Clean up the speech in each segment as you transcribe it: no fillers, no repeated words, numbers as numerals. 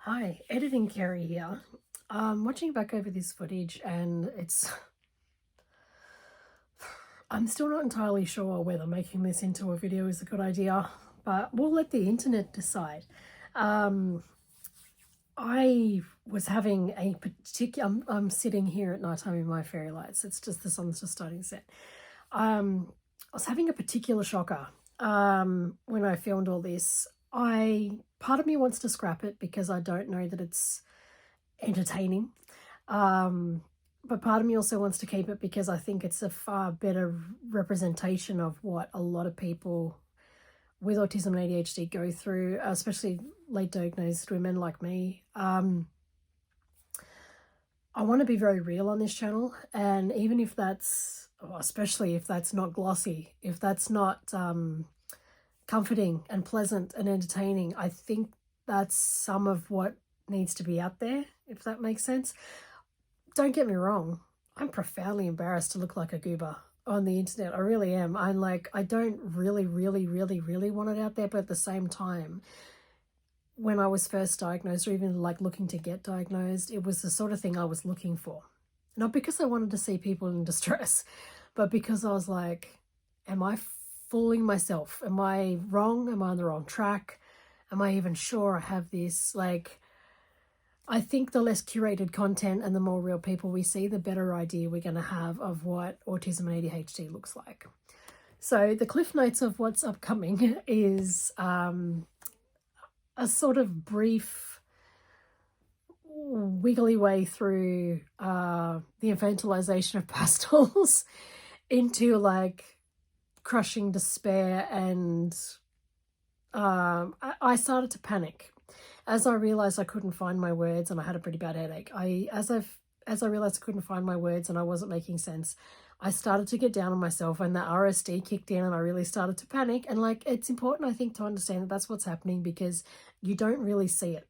Hi, editing Kerry here. Watching back over this footage and I'm still not entirely sure whether making this into a video is a good idea, but we'll let the internet decide. Um, I was having a particular, I'm sitting here at night time in my fairy lights. It's just the sun's just starting to set. I was having a particular shocker when I filmed all this. Part of me wants to scrap it because I don't know that it's entertaining. But part of me also wants to keep it because I think it's a far better representation of what a lot of people with autism and ADHD go through, especially late diagnosed women like me. I want to be very real on this channel, and even if that's, especially if that's not glossy, if that's not comforting and pleasant and entertaining, I think that's some of what needs to be out there, if that makes sense. Don't get me wrong, I'm profoundly embarrassed to look like a goober on the internet. I really am. I don't really want it out there, but at the same time, when I was first diagnosed, or even like looking to get diagnosed, it was the sort of thing I was looking for. Not because I wanted to see people in distress, but because I was like, am I fooling myself? Am I wrong? Am I on the wrong track? Am I even sure I have this? I think the less curated content and the more real people we see, the better idea we're going to have of what autism and ADHD looks like. So the cliff notes of what's upcoming is a sort of brief wiggly way through the infantilization of Pastels into like crushing despair, and I started to panic as I realized I couldn't find my words, and I had a pretty bad headache. As I realized I couldn't find my words and I wasn't making sense, I started to get down on myself, and the RSD kicked in and I really started to panic. And it's important, I think, to understand that that's what's happening because you don't really see it.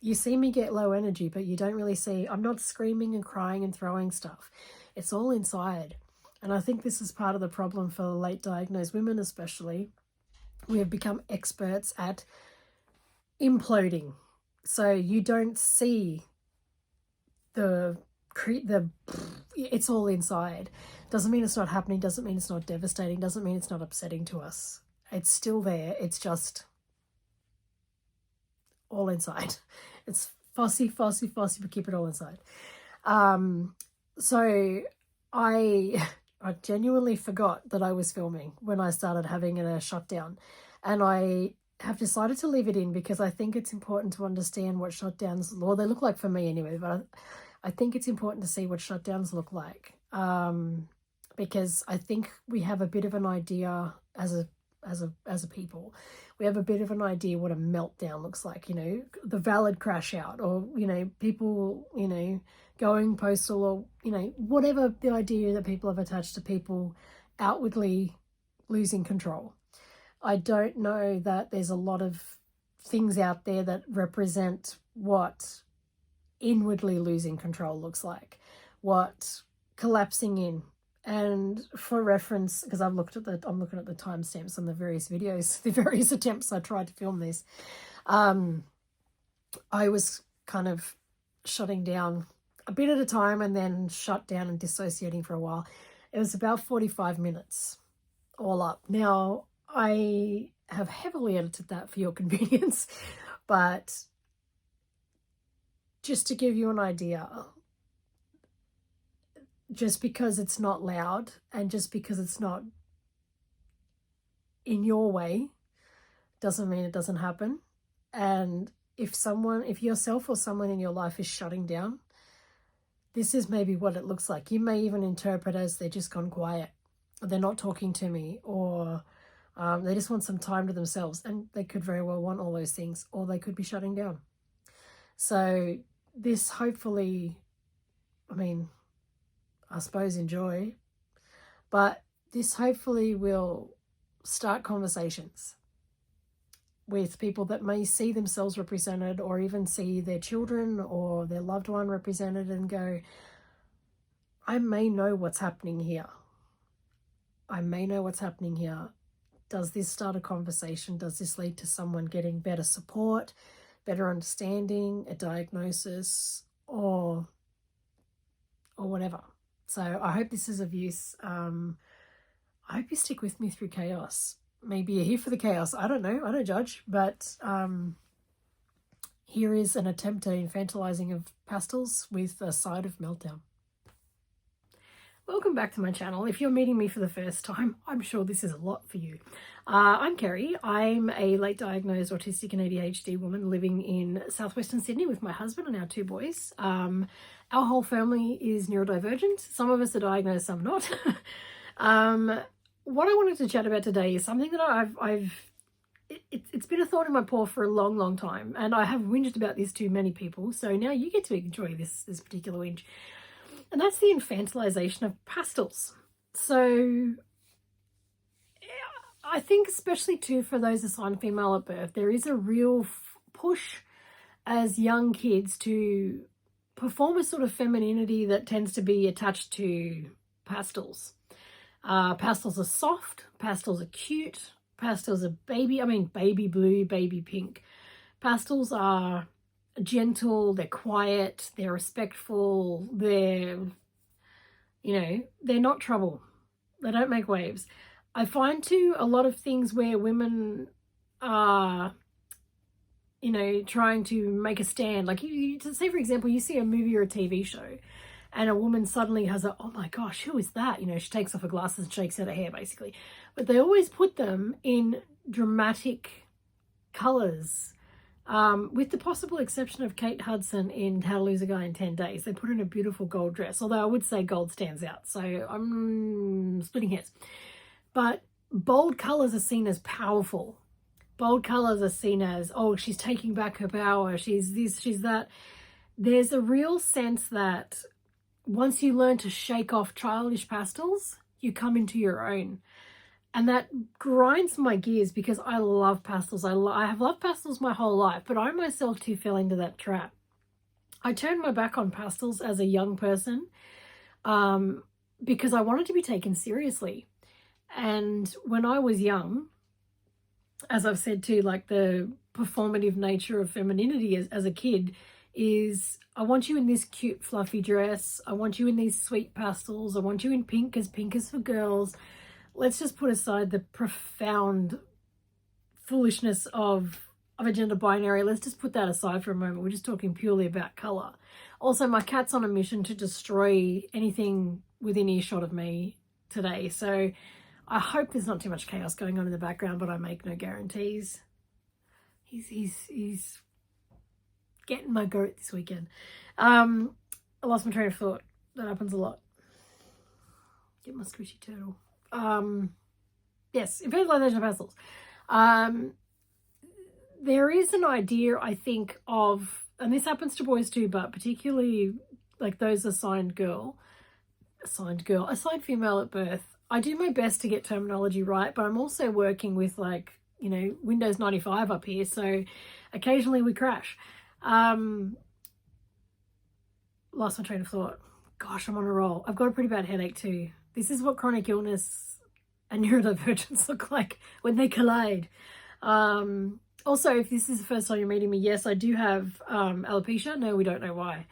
You see me get low energy, but you don't really see, I'm not screaming and crying and throwing stuff. It's all inside. And I think this is part of the problem for late diagnosed women especially. We have become experts at imploding. So you don't see it's all inside. Doesn't mean it's not happening, doesn't mean it's not devastating, doesn't mean it's not upsetting to us. It's still there. It's just all inside. It's fussy, but keep it all inside. So I genuinely forgot that I was filming when I started having a shutdown, and I have decided to leave it in because I think it's important to understand what shutdowns, well, they look like for me anyway, but I think it's important to see what shutdowns look like, because I think we have a bit of an idea as a people. We have a bit of an idea what a meltdown looks like, the valid crash out, or, people, going postal, or, whatever the idea that people have attached to people outwardly losing control. I don't know that there's a lot of things out there that represent what inwardly losing control looks like, what collapsing in. And for reference, because I'm looking at the timestamps on the various videos, the various attempts I tried to film this, I was kind of shutting down a bit at a time and then shut down and dissociating for a while. It was about 45 minutes all up. Now, I have heavily edited that for your convenience, but just to give you an idea, just because it's not loud and just because it's not in your way doesn't mean it doesn't happen. And if yourself or someone in your life is shutting down, this is maybe what it looks like. You may even interpret as they're just gone quiet, or they're not talking to me, or they just want some time to themselves, and they could very well want all those things, or they could be shutting down. So this hopefully, I suppose enjoy, but this hopefully will start conversations with people that may see themselves represented, or even see their children or their loved one represented, and go, I may know what's happening here. I may know what's happening here. Does this start a conversation? Does this lead to someone getting better support, better understanding, a diagnosis, or whatever. So I hope this is of use. I hope you stick with me through chaos. Maybe you're here for the chaos. I don't know. I don't judge. But here is an attempt at infantilizing of pastels with a side of meltdown. Welcome back to my channel. If you're meeting me for the first time, I'm sure this is a lot for you. I'm Kerry. I'm a late diagnosed autistic and ADHD woman living in southwestern Sydney with my husband and our 2 boys. Our whole family is neurodivergent. Some of us are diagnosed, some not. What I wanted to chat about today is something that it's been a thorn in my paw for a long, long time, and I have whinged about this to many people. So now you get to enjoy this particular whinge. And that's the infantilization of pastels. So I think especially too for those assigned female at birth, there is a real push as young kids to perform a sort of femininity that tends to be attached to pastels. Pastels are soft, pastels are cute, pastels are baby blue, baby pink. Pastels are gentle, they're quiet, they're respectful, they're not trouble. They don't make waves. I find too a lot of things where women are, trying to make a stand. Like you say, for example, you see a movie or a TV show and a woman suddenly has oh my gosh, who is that? She takes off her glasses and shakes out her hair basically. But they always put them in dramatic colors. With the possible exception of Kate Hudson in How to Lose a Guy in 10 Days. They put her in a beautiful gold dress, although I would say gold stands out, so I'm splitting hairs. But bold colours are seen as powerful. Bold colours are seen as, oh, she's taking back her power, she's this, she's that. There's a real sense that once you learn to shake off childish pastels, you come into your own. And that grinds my gears because I love pastels. I have loved pastels my whole life, but I myself too fell into that trap. I turned my back on pastels as a young person because I wanted to be taken seriously. And when I was young, as I've said too, like the performative nature of femininity as a kid is, I want you in this cute fluffy dress. I want you in these sweet pastels. I want you in pink is for girls. Let's just put aside the profound foolishness of a gender binary. Let's just put that aside for a moment. We're just talking purely about colour. Also, my cat's on a mission to destroy anything within earshot of me today. So I hope there's not too much chaos going on in the background, but I make no guarantees. He's getting my goat this weekend. I lost my train of thought. That happens a lot. Get my squishy turtle. Yes, infantilization of pastels. There is an idea, I think, of, and this happens to boys too, but particularly like those assigned female at birth. I do my best to get terminology right, but I'm also working with Windows 95 up here, so occasionally we crash. Lost my train of thought. Gosh, I'm on a roll. I've got a pretty bad headache too. This is what chronic illness and neurodivergence look like when they collide. Also, if this is the first time you're meeting me, yes, I do have alopecia. No, we don't know why.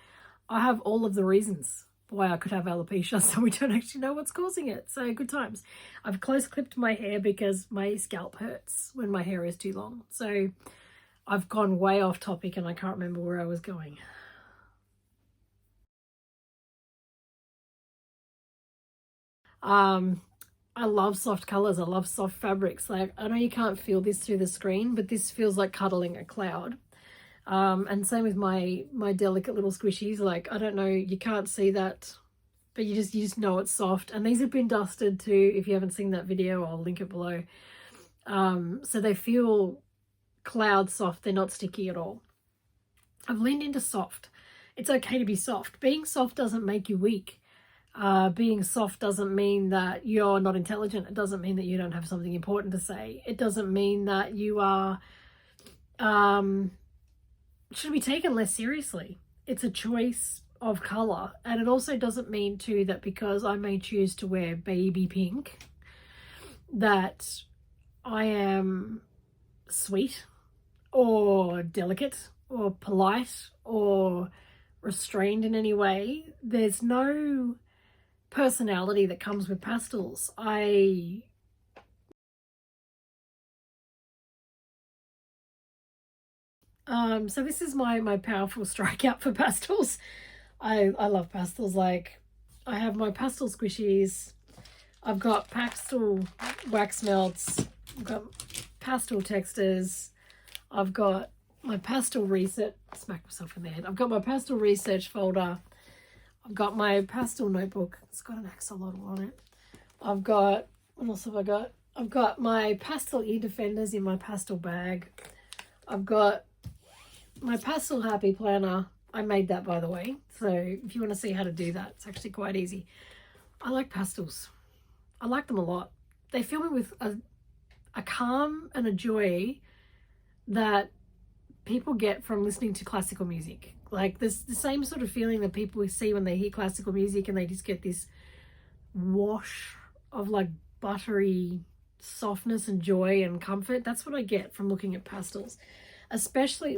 I have all of the reasons why I could have alopecia, so we don't actually know what's causing it. So good times. I've close clipped my hair because my scalp hurts when my hair is too long. So I've gone way off topic and I can't remember where I was going. I love soft colors. I love soft fabrics. Like, I know you can't feel this through the screen, but this feels like cuddling a cloud. And same with my delicate little squishies. Like, I don't know, you can't see that, but you just know it's soft. And these have been dusted too. If you haven't seen that video, I'll link it below. So they feel cloud soft. They're not sticky at all. I've leaned into soft. It's okay to be soft. Being soft doesn't make you weak. Being soft doesn't mean that you're not intelligent. It doesn't mean that you don't have something important to say. It doesn't mean that you are should be taken less seriously. It's a choice of color, and it also doesn't mean too that because I may choose to wear baby pink that I am sweet or delicate or polite or restrained in any way. There's no personality that comes with pastels. So this is my powerful strikeout for pastels. I love pastels. Like, I have my pastel squishies. I've got pastel wax melts. I've got pastel textures. I've got my pastel research. Smack myself in the head. I've got my pastel research folder. I've got my pastel notebook. It's got an axolotl on it. I've got, what else have I got? I've got my pastel ear defenders in my pastel bag. I've got my pastel happy planner. I made that, by the way. So if you want to see how to do that, it's actually quite easy. I like pastels. I like them a lot. They fill me with a calm and a joy that people get from listening to classical music. Like, there's the same sort of feeling that people see when they hear classical music, and they just get this wash of like buttery softness and joy and comfort. That's what I get from looking at pastels. Especially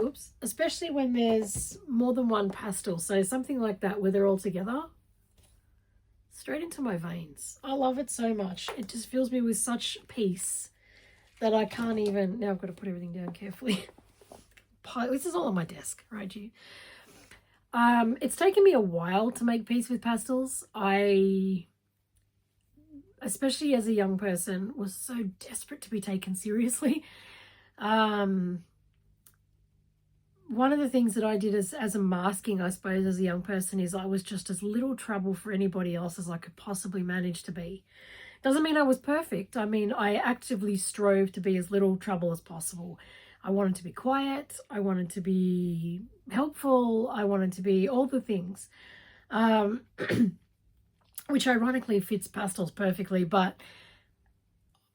when there's more than one pastel. So something like that where they're all together. Straight into my veins. I love it so much. It just fills me with such peace that I can't even... Now I've got to put everything down carefully. This is all on my desk, right, you? It's taken me a while to make peace with pastels. I, especially as a young person, was so desperate to be taken seriously. One of the things that I did as a masking, I suppose, as a young person, is I was just as little trouble for anybody else as I could possibly manage to be. Doesn't mean I was perfect. I mean, I actively strove to be as little trouble as possible. I wanted to be quiet. I wanted to be helpful. I wanted to be all the things, which ironically fits pastels perfectly. But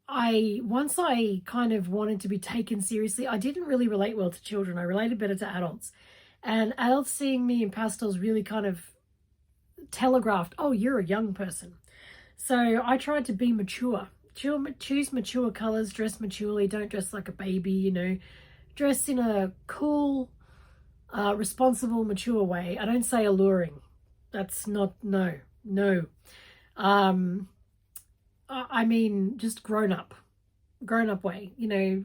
once I kind of wanted to be taken seriously, I didn't really relate well to children. I related better to adults. And adults seeing me in pastels really kind of telegraphed, oh, you're a young person. So I tried to be mature. Choose mature colors, dress maturely, don't dress like a baby, you know. Dress in a cool, responsible, mature way. I don't say alluring. That's not, no. I mean, just grown up way, you know,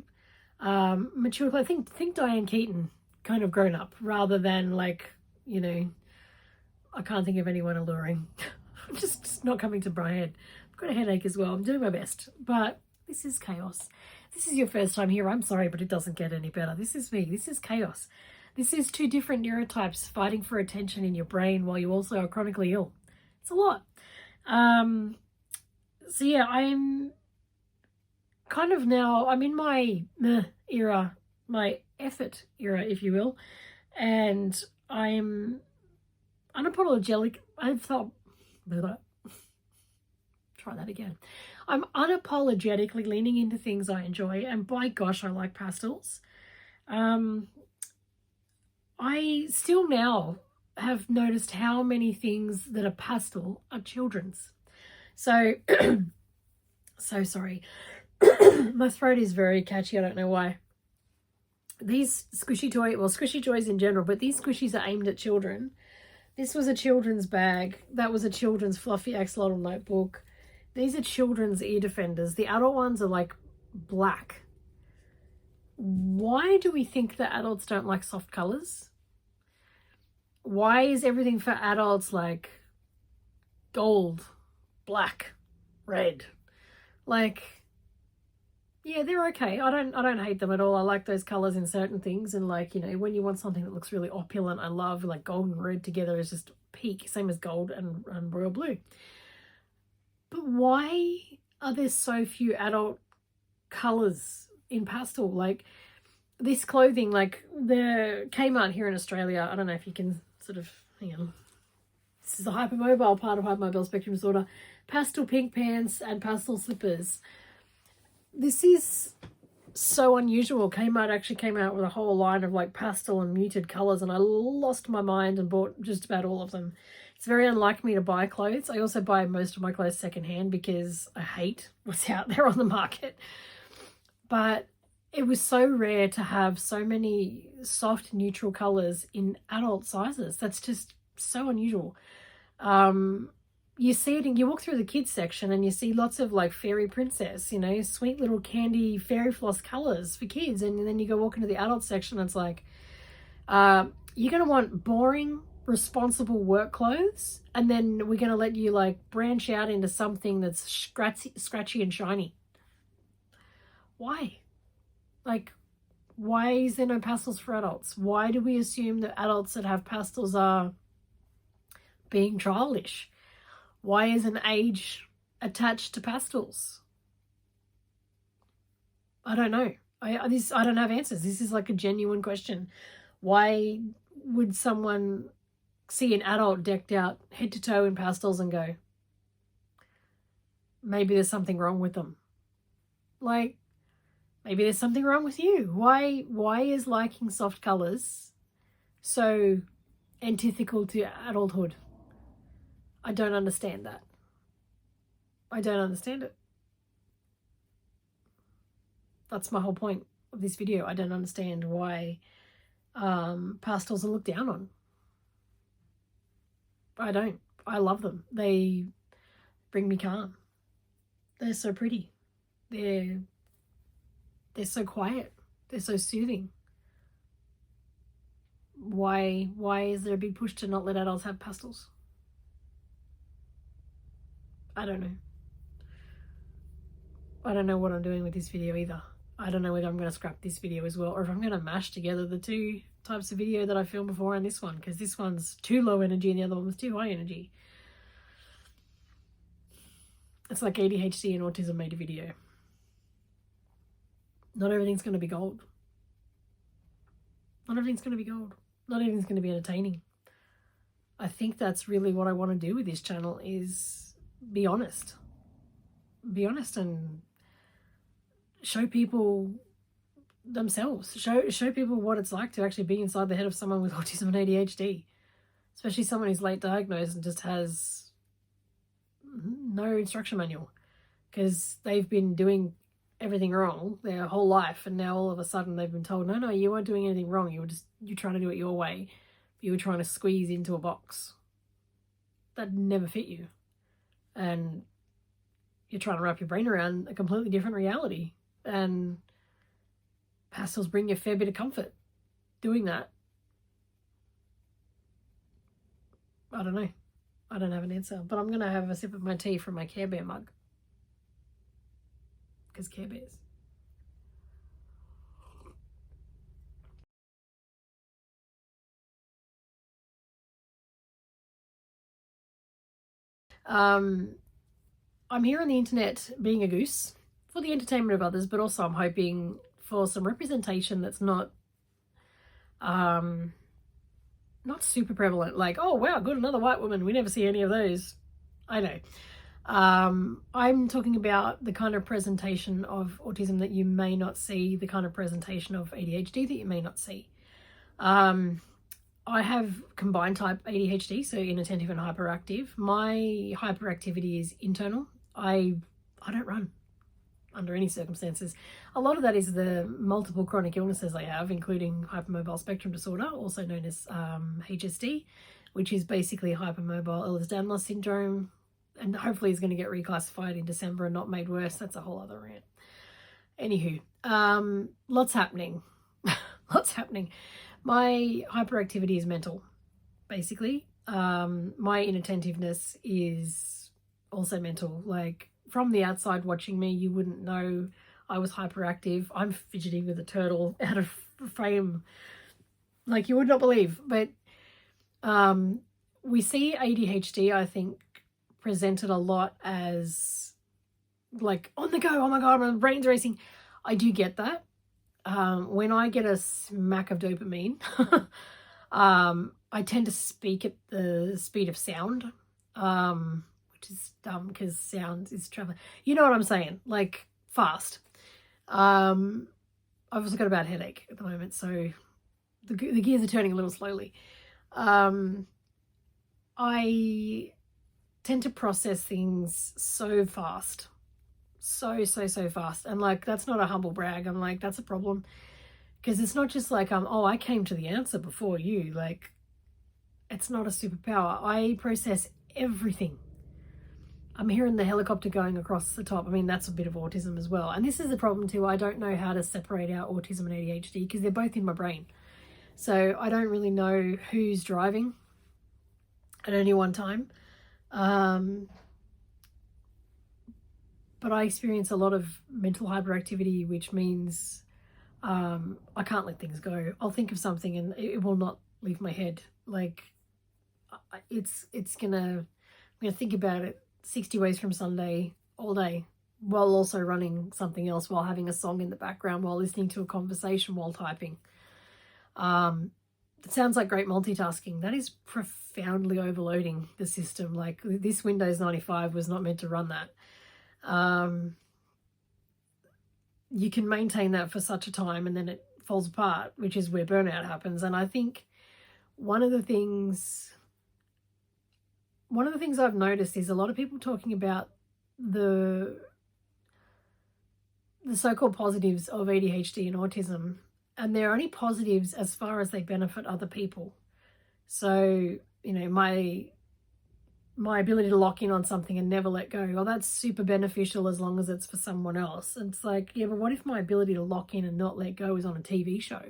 mature. I think Diane Keaton kind of grown up rather than like, you know, I can't think of anyone alluring. just not coming to my head. I've got a headache as well. I'm doing my best, but this is chaos. This is your first time here. I'm sorry, but it doesn't get any better. This is me. This is chaos. This is two different neurotypes fighting for attention in your brain while you also are chronically ill. It's a lot. So yeah, I'm kind of now, I'm in my era, my effort era, if you will, and I'm unapologetic. Try that again. I'm unapologetically leaning into things I enjoy, and by gosh, I like pastels. I still now have noticed how many things that are pastel are children's. So, so sorry. My throat is very catchy. I don't know why. These squishy toys in general, but these squishies are aimed at children. This was a children's bag. That was a children's fluffy axolotl notebook. These are children's ear defenders. The adult ones are like black. Why do we think that adults don't like soft colors? Why is everything for adults like gold, black, red? Like, yeah, they're okay. I don't hate them at all. I like those colors in certain things, and like, you know, when you want something that looks really opulent, I love like gold and red together is just peak, same as gold and royal blue. But why are there so few adult colors in pastel? Like this clothing, like the Kmart here in Australia, I don't know if you can sort of, hang on. This is the hypermobile part of hypermobile spectrum disorder. Pastel pink pants and pastel slippers. This is so unusual. Kmart actually came out with a whole line of like pastel and muted colors, and I lost my mind and bought just about all of them. It's very unlike me to buy clothes. I also buy most of my clothes secondhand because I hate what's out there on the market. But it was so rare to have so many soft neutral colors in adult sizes. That's just so unusual. You see it, and you walk through the kids section and you see lots of like fairy princess, you know, sweet little candy fairy floss colors for kids. And then you go walk into the adult section and it's like, you're going to want boring, responsible work clothes. And then we're going to let you like branch out into something that's scratchy and shiny. Why? Like, why is there no pastels for adults? Why do we assume that adults that have pastels are being childish? Why is an age attached to pastels? I don't know. I don't have answers. This is like a genuine question. Why would someone see an adult decked out head to toe in pastels and go, maybe there's something wrong with them? Like, maybe there's something wrong with you. Why is liking soft colors so antithetical to adulthood? I don't understand that. I don't understand it. That's my whole point of this video. I don't understand why pastels are looked down on. I don't. I love them. They bring me calm. They're so pretty. They're so quiet. They're so soothing. Why is there a big push to not let adults have pastels? I don't know. I don't know what I'm doing with this video either. I don't know whether I'm going to scrap this video as well, or if I'm going to mash together the two types of video that I filmed before and this one, because this one's too low energy and the other one was too high energy. It's like ADHD and autism made a video. Not everything's going to be gold. Not everything's going to be gold. Not everything's going to be entertaining. I think that's really what I want to do with this channel, is be honest. Be honest and show people themselves. Show people what it's like to actually be inside the head of someone with autism and ADHD. Especially someone who's late diagnosed and just has no instruction manual. Because they've been doing everything wrong their whole life, and now all of a sudden they've been told, no, you weren't doing anything wrong. You're trying to do it your way. You were trying to squeeze into a box that never fit you. And you're trying to wrap your brain around a completely different reality. And pastels bring you a fair bit of comfort doing that. I don't know. I don't have an answer. But I'm going to have a sip of my tea from my Care Bear mug. Because Care Bears. I'm here on the internet being a goose for the entertainment of others, but also I'm hoping for some representation that's not super prevalent. Like, oh wow, good, another white woman. We never see any of those. I know. I'm talking about the kind of presentation of autism that you may not see, the kind of presentation of ADHD that you may not see. I have combined type ADHD, so inattentive and hyperactive. My hyperactivity is internal. I don't run under any circumstances. A lot of that is the multiple chronic illnesses I have, including hypermobile spectrum disorder, also known as HSD, which is basically hypermobile Ehlers-Danlos syndrome, and hopefully is going to get reclassified in December and not made worse. That's a whole other rant. Anywho, lots happening. Lots happening. My hyperactivity is mental, basically. My inattentiveness is also mental. Like, from the outside watching me, you wouldn't know I was hyperactive. I'm fidgety with a turtle out of frame, like you would not believe. But we see ADHD, I think, presented a lot as like on the go. Oh my god, my brain's racing. I do get that. When I get a smack of dopamine, I tend to speak at the speed of sound, which is dumb because sound is traveling. You know what I'm saying? Like, fast. I've also got a bad headache at the moment, so the gears are turning a little slowly. I tend to process things so fast, so, so, so fast. And like, that's not a humble brag. I'm like, that's a problem. Because it's not just like, oh, I came to the answer before you. Like, it's not a superpower. I process everything. I'm hearing the helicopter going across the top. I mean, that's a bit of autism as well. And this is the problem too. I don't know how to separate out autism and ADHD because they're both in my brain. So I don't really know who's driving at any one time. But I experience a lot of mental hyperactivity, which means I can't let things go. I'll think of something and it will not leave my head. Like, I'm gonna think about it 60 ways from Sunday all day, while also running something else, while having a song in the background, while listening to a conversation, while typing. It sounds like great multitasking. That is profoundly overloading the system. Like, this Windows 95 was not meant to run that. You can maintain that for such a time and then it falls apart, which is where burnout happens. And I think one of the things I've noticed is a lot of people talking about the so-called positives of ADHD and autism, and they're only positives as far as they benefit other people. So, you know, my ability to lock in on something and never let go, well, that's super beneficial as long as it's for someone else. And it's like, yeah, but what if my ability to lock in and not let go is on a TV show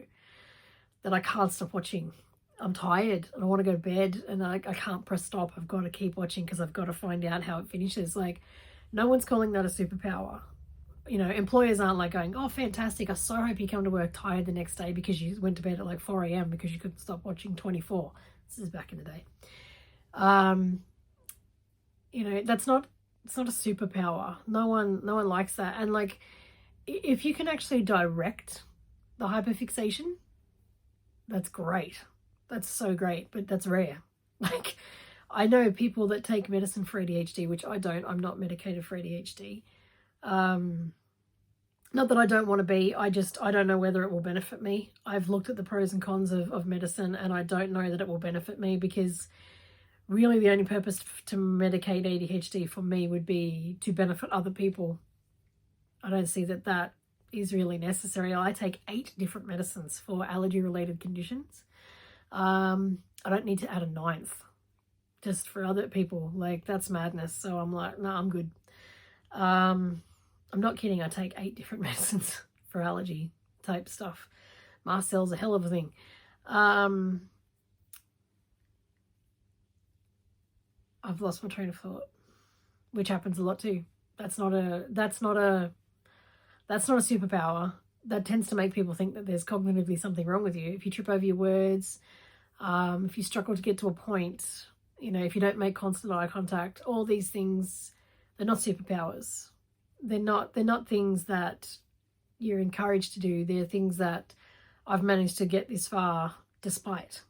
that I can't stop watching? I'm tired and I want to go to bed and I can't press stop. I've got to keep watching because I've got to find out how it finishes. Like, no one's calling that a superpower. You know, employers aren't like going, oh, fantastic, I so hope you come to work tired the next day because you went to bed at like 4 a.m. because you couldn't stop watching 24. This is back in the day. You know, it's not a superpower. No one likes that. And like, if you can actually direct the hyperfixation, that's great. That's so great, but that's rare. Like, I know people that take medicine for ADHD, which I don't. I'm not medicated for ADHD. Not that I don't want to be, I don't know whether it will benefit me. I've looked at the pros and cons of medicine and I don't know that it will benefit me, because really the only purpose to medicate ADHD for me would be to benefit other people. I don't see that is really necessary. I take 8 different medicines for allergy-related conditions. I don't need to add a 9th just for other people. Like, that's madness. So I'm like, no, I'm good. I'm not kidding. I take 8 different medicines for allergy type stuff. Pastels, a hell of a thing. I've lost my train of thought, which happens a lot too. That's not a superpower. That tends to make people think that there's cognitively something wrong with you. If you trip over your words, if you struggle to get to a point, you know, if you don't make constant eye contact, all these things, they're not superpowers. They're not things that you're encouraged to do. They're things that I've managed to get this far despite.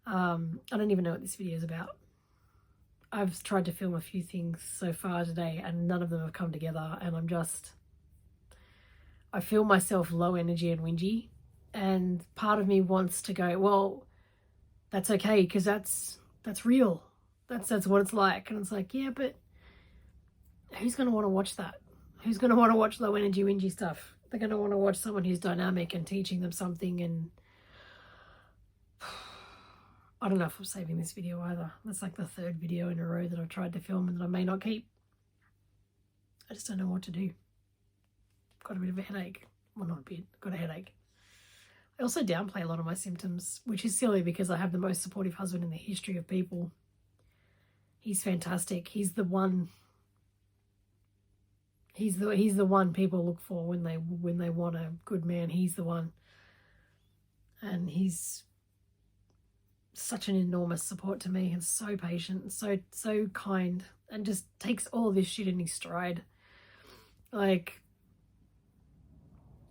I don't even know what this video is about. I've tried to film a few things so far today and none of them have come together, and I feel myself low energy and whingy, and part of me wants to go, well, that's okay because that's real. That's what it's like. And it's like, yeah, but who's going to want to watch that? Who's going to want to watch low energy whingy stuff? They're going to want to watch someone who's dynamic and teaching them something. And I don't know if I'm saving this video either. That's like the 3rd video in a row that I've tried to film and that I may not keep. I just don't know what to do. Got a bit of a headache. Well, not a bit. Got a headache. I also downplay a lot of my symptoms, which is silly because I have the most supportive husband in the history of people. He's fantastic. He's the one. He's the one people look for when they want a good man. He's the one. And he's such an enormous support to me, and so patient, so kind, and just takes all of this shit in his stride. Like,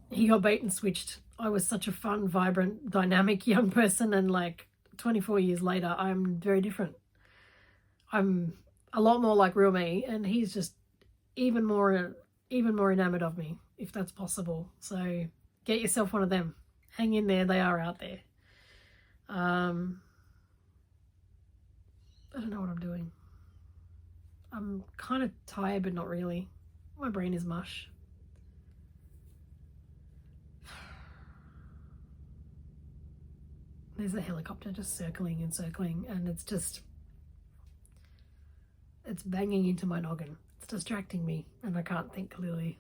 he got bait and switched. I was such a fun, vibrant, dynamic young person, and like 24 years later, I'm very different. I'm a lot more like real me, and he's just even more enamored of me, if that's possible. So get yourself one of them. Hang in there. They are out there. I don't know what I'm doing. I'm kind of tired, but not really. My brain is mush. There's a helicopter just circling and circling, and it's banging into my noggin. It's distracting me, and I can't think clearly.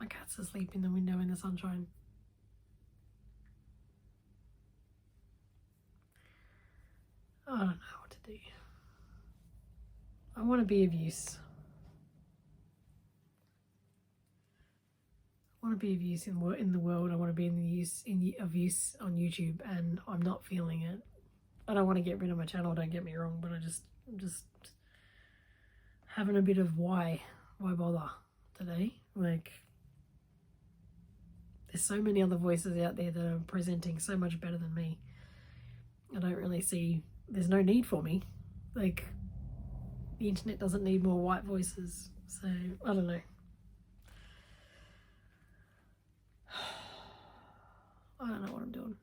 My cat's asleep in the window in the sunshine. I don't know what to do. I want to be of use. I want to be of use in the world. I want to be of use on YouTube, and I'm not feeling it. I don't want to get rid of my channel, don't get me wrong, but I'm just having a bit of why bother today. Like, there's so many other voices out there that are presenting so much better than me. I don't really see, there's no need for me. Like, the internet doesn't need more white voices. So, I don't know. I don't know what I'm doing.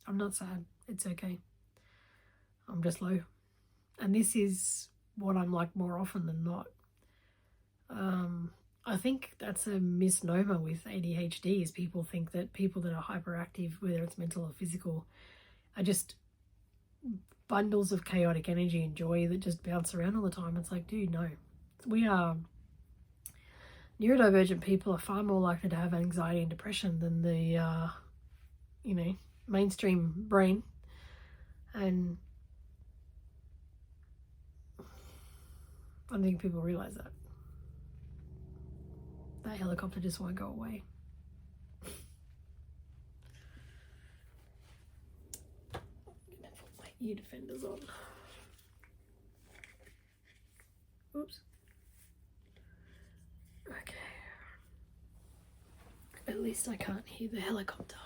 I'm not sad. It's okay. I'm just low. And this is what I'm like more often than not. I think that's a misnomer with ADHD, is people think that people that are hyperactive, whether it's mental or physical, are just bundles of chaotic energy and joy that just bounce around all the time. It's like, dude, no. We are neurodivergent people are far more likely to have anxiety and depression than the mainstream brain. And I don't think people realize that. That helicopter just won't go away. I'm gonna put my ear defenders on. Oops. Okay. At least I can't hear the helicopter.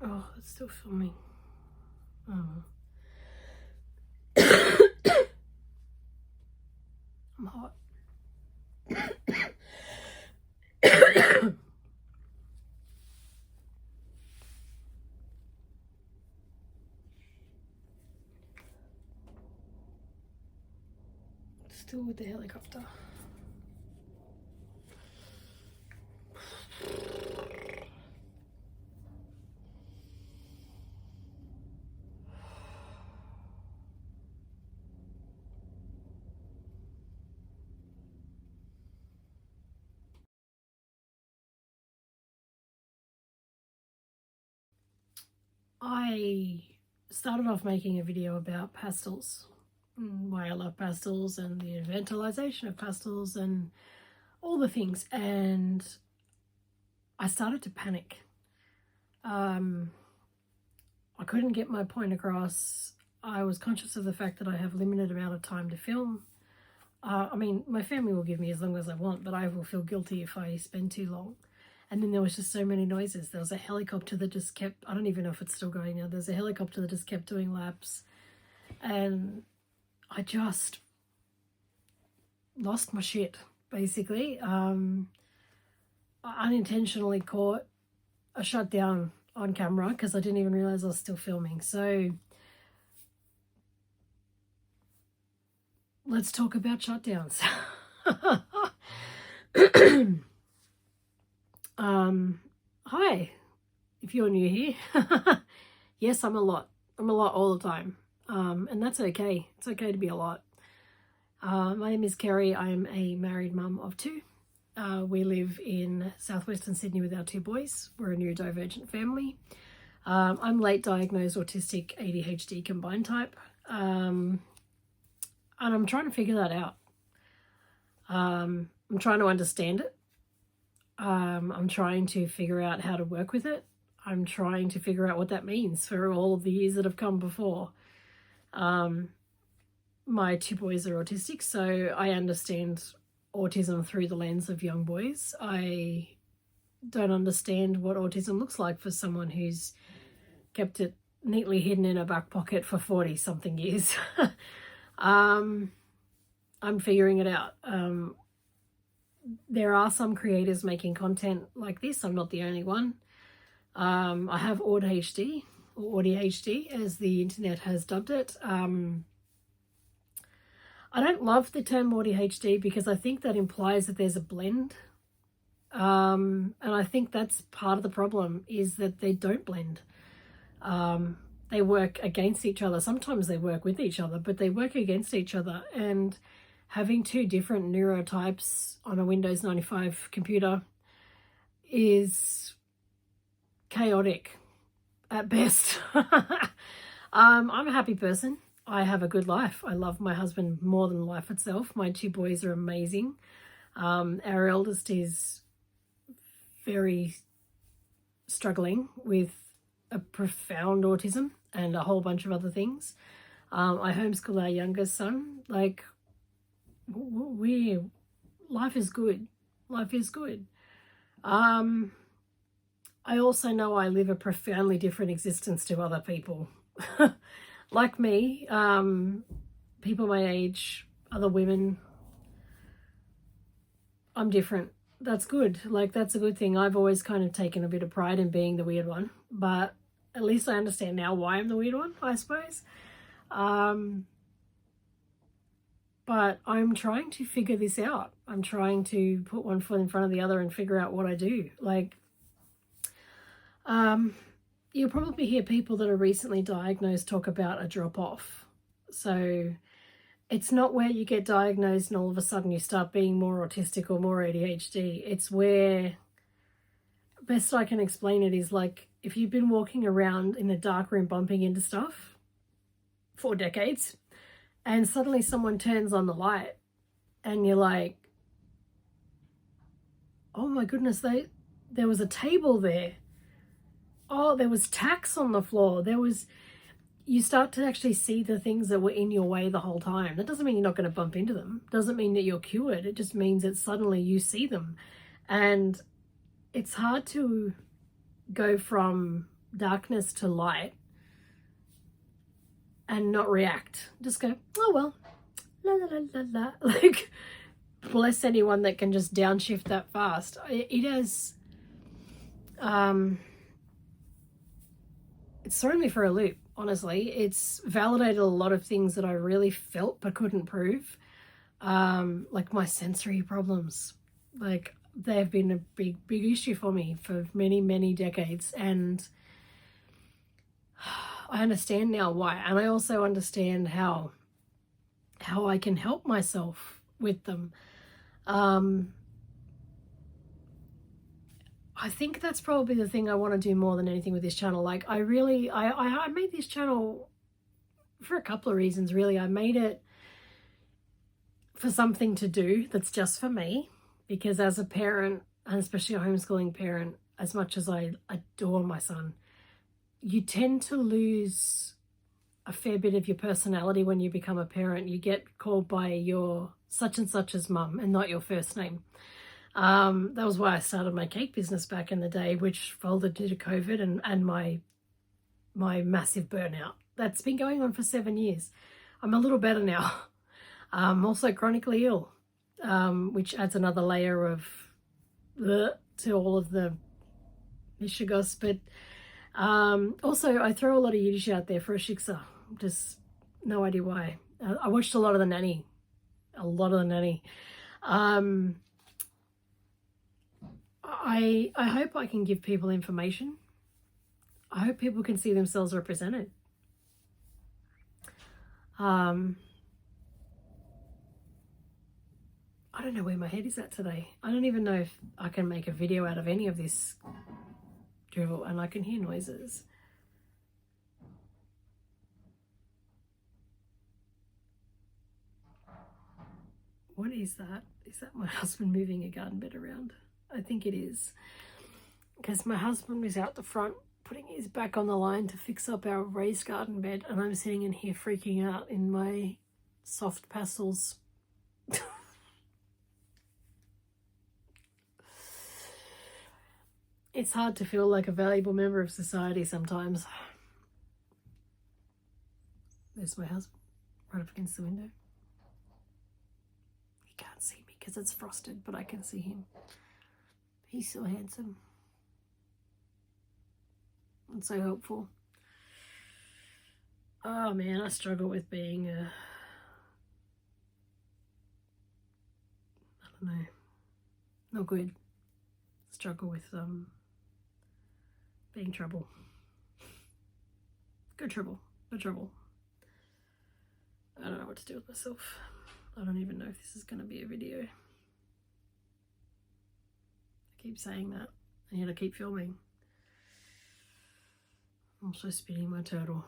Oh, it's still filming. Oh. I'm hot. Still with the helicopter. I started off making a video about pastels, why I love pastels and the infantilization of pastels and all the things, and I started to panic. I couldn't get my point across. I was conscious of the fact that I have limited amount of time to film. I mean, my family will give me as long as I want, but I will feel guilty if I spend too long. And then there was just so many noises. There was a helicopter that just kept, I don't even know if it's still going now. There's a helicopter that just kept doing laps. And I just lost my shit, basically. I unintentionally caught a shutdown on camera because I didn't even realize I was still filming. So let's talk about shutdowns. Hi, if you're new here. Yes, I'm a lot all the time. And that's okay. It's okay to be a lot. My name is Kerry. I'm a married mum of two. We live in southwestern Sydney with our two boys. We're a neurodivergent family. I'm late diagnosed autistic ADHD combined type. And I'm trying to figure that out. I'm trying to understand it. I'm trying to figure out how to work with it. I'm trying to figure out what that means for all of the years that have come before. My two boys are autistic, so I understand autism through the lens of young boys. I don't understand what autism looks like for someone who's kept it neatly hidden in a back pocket for 40 something years. I'm figuring it out. There are some creators making content like this. I'm not the only one. I have ADHD, or ADHD as the internet has dubbed it. I don't love the term ADHD because I think that implies that there's a blend. And I think that's part of the problem, is that they don't blend. They work against each other. Sometimes they work with each other, but they work against each other. And having two different neurotypes on a Windows 95 computer is chaotic at best. I'm a happy person. I have a good life. I love my husband more than life itself. My two boys are amazing. Our eldest is very struggling with a profound autism and a whole bunch of other things. I homeschool our youngest son. Like, life is good. Life is good. I also know I live a profoundly different existence to other people. Like me, people my age, other women, I'm different. That's good. Like, that's a good thing. I've always kind of taken a bit of pride in being the weird one, but at least I understand now why I'm the weird one, I suppose. But I'm trying to figure this out. I'm trying to put one foot in front of the other and figure out what I do. Like, you'll probably hear people that are recently diagnosed talk about a drop-off. So it's not where you get diagnosed and all of a sudden you start being more autistic or more ADHD. It's where, best I can explain it is like if you've been walking around in a dark room bumping into stuff for decades and suddenly someone turns on the light and you're like, oh my goodness, there was a table there. Oh, there was tacks on the floor. You start to actually see the things that were in your way the whole time. That doesn't mean you're not going to bump into them. Doesn't mean that you're cured. It just means that suddenly you see them. And it's hard to go from darkness to light and not react. Just go, oh well, la la la la la. Like, bless anyone that can just downshift that fast. It has, it's thrown me for a loop, honestly. It's validated a lot of things that I really felt but couldn't prove. Like my sensory problems. Like, they have been a big issue for me for many, many decades. And I understand now why. And I also understand how I can help myself with them. I think that's probably the thing I want to do more than anything with this channel. Like, I made this channel for a couple of reasons, really. I made it for something to do that's just for me, because as a parent, and especially a homeschooling parent, as much as I adore my son, you tend to lose a fair bit of your personality when you become a parent. You get called by your such and such as mum and not your first name. That was why I started my cake business back in the day, which folded due to COVID and my massive burnout. That's been going on for 7 years. I'm a little better now. I'm also chronically ill, which adds another layer of to all of the Michigos. But also, I throw a lot of Yiddish out there for a shiksa. Just no idea why. I watched a lot of The Nanny. I hope I can give people information. I hope people can see themselves represented. I don't know where my head is at today. I don't even know if I can make a video out of any of this drivel, and I can hear noises. What is that? Is that my husband moving a garden bed around? I think it is. Because my husband was out the front putting his back on the line to fix up our raised garden bed, and I'm sitting in here freaking out in my soft pastels. It's hard to feel like a valuable member of society sometimes. There's my husband right up against the window. He can't see me because it's frosted, but I can see him. He's so handsome and so helpful. Oh man, I struggle with being I don't know, not good. Struggle with being trouble. Good trouble. I don't know what to do with myself. I don't even know if this is going to be a video. I keep saying that, and yet I keep filming. I'm also spinning my turtle,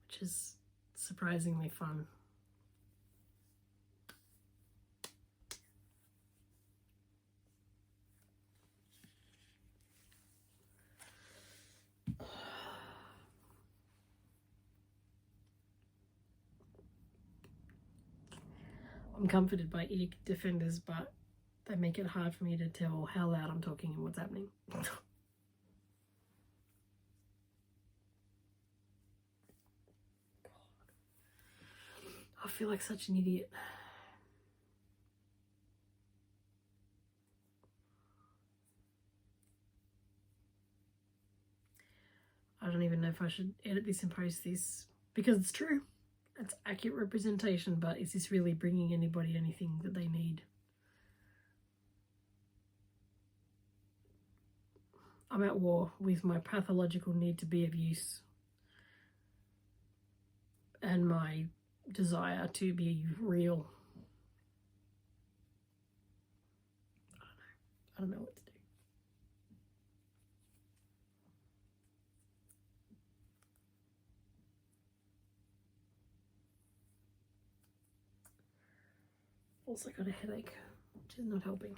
which is surprisingly fun. I'm comforted by ear defenders, but they make it hard for me to tell how loud I'm talking and what's happening. I feel like such an idiot. I don't even know if I should edit this and post this, because it's true. It's accurate representation, but is this really bringing anybody anything that they need? I'm at war with my pathological need to be of use and my desire to be real. I don't know what to do. Also got a headache, which is not helping.